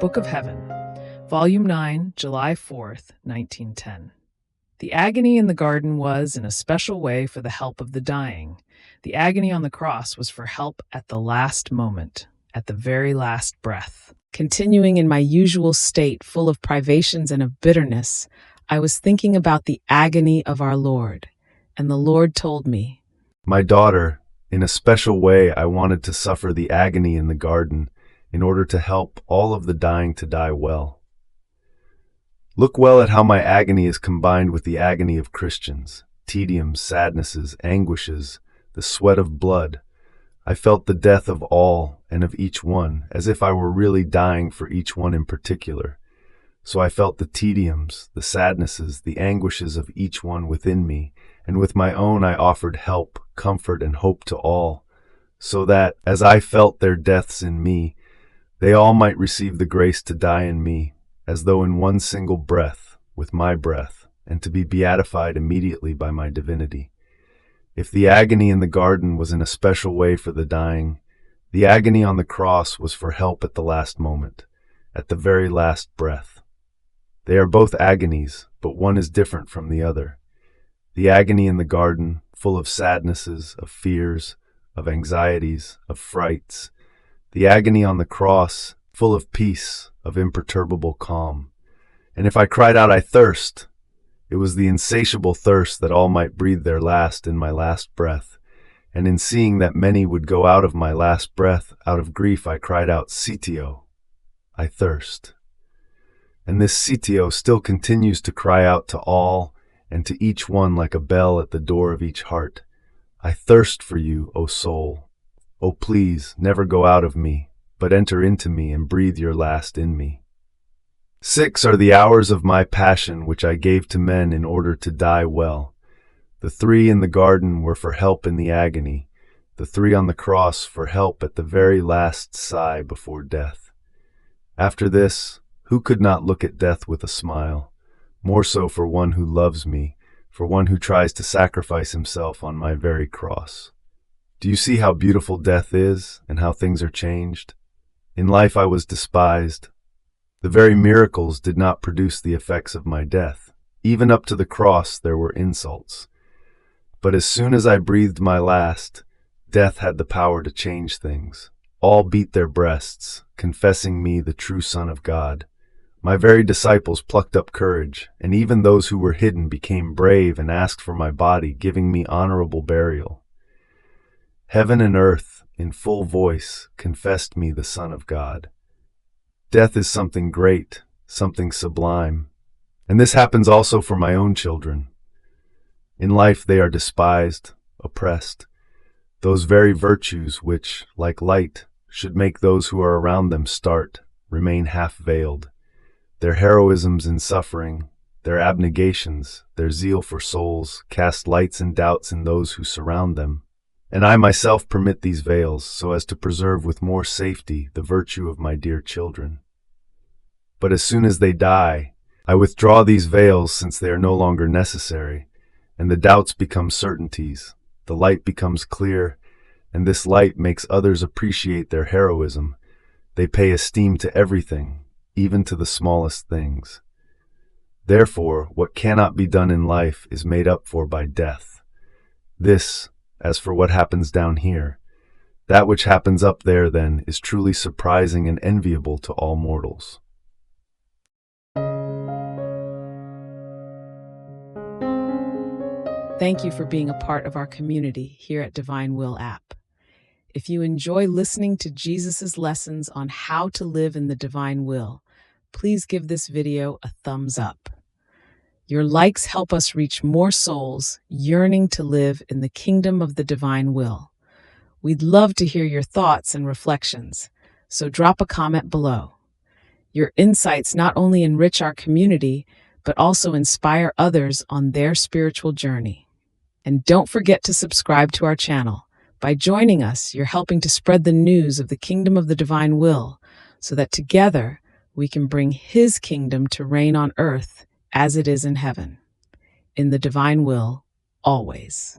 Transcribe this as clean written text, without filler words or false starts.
Book of Heaven, Volume 9, July 4th, 1910. The agony in the garden was, in a special way, for the help of the dying. The agony on the cross was for help at the last moment, at the very last breath. Continuing in my usual state, full of privations and of bitterness, I was thinking about the agony of our Lord, and the Lord told me, "My daughter, in a special way I wanted to suffer the agony in the garden in order to help all of the dying to die well. Look well at how my agony is combined with the agony of Christians, tediums, sadnesses, anguishes, the sweat of blood. I felt the death of all and of each one, as if I were really dying for each one in particular. So I felt the tediums, the sadnesses, the anguishes of each one within me, and with my own I offered help, comfort, and hope to all, so that, as I felt their deaths in me, they all might receive the grace to die in me, as though in one single breath, with my breath, and to be beatified immediately by my divinity. If the agony in the garden was in a special way for the dying, the agony on the cross was for help at the last moment, at the very last breath. They are both agonies, but one is different from the other. The agony in the garden, full of sadnesses, of fears, of anxieties, of frights. The agony on the cross, full of peace, of imperturbable calm. And if I cried out, "I thirst," it was the insatiable thirst that all might breathe their last in my last breath. And in seeing that many would go out of my last breath, out of grief I cried out, "Sitio," I thirst. And this Sitio still continues to cry out to all and to each one like a bell at the door of each heart. I thirst for you, O soul. O please, never go out of me, but enter into me and breathe your last in me. 6 are the hours of my passion which I gave to men in order to die well. The 3 in the garden were for help in the agony, the 3 on the cross for help at the very last sigh before death. After this, who could not look at death with a smile? More so for one who loves me, for one who tries to sacrifice himself on my very cross. Do you see how beautiful death is, and how things are changed? In life I was despised. The very miracles did not produce the effects of my death. Even up to the cross there were insults. But as soon as I breathed my last, death had the power to change things. All beat their breasts, confessing me the true Son of God. My very disciples plucked up courage, and even those who were hidden became brave and asked for my body, giving me honorable burial. Heaven and earth, in full voice, confessed me the Son of God. Death is something great, something sublime, and this happens also for my own children. In life they are despised, oppressed. Those very virtues which, like light, should make those who are around them start, remain half-veiled. Their heroisms in suffering, their abnegations, their zeal for souls, cast lights and doubts in those who surround them. And I myself permit these veils, so as to preserve with more safety the virtue of my dear children. But as soon as they die, I withdraw these veils, since they are no longer necessary, and the doubts become certainties, the light becomes clear, and this light makes others appreciate their heroism. They pay esteem to everything, even to the smallest things. Therefore, what cannot be done in life is made up for by death. This, as for what happens down here, that which happens up there, then, is truly surprising and enviable to all mortals. Thank you for being a part of our community here at Divine Will app. If you enjoy listening to Jesus' lessons on how to live in the divine will, please give this video a thumbs up. Your likes help us reach more souls yearning to live in the kingdom of the divine will. We'd love to hear your thoughts and reflections, so drop a comment below. Your insights not only enrich our community, but also inspire others on their spiritual journey. And don't forget to subscribe to our channel. By joining us, you're helping to spread the news of the kingdom of the divine will, so that together we can bring His kingdom to reign on earth as it is in heaven. In the divine will, always.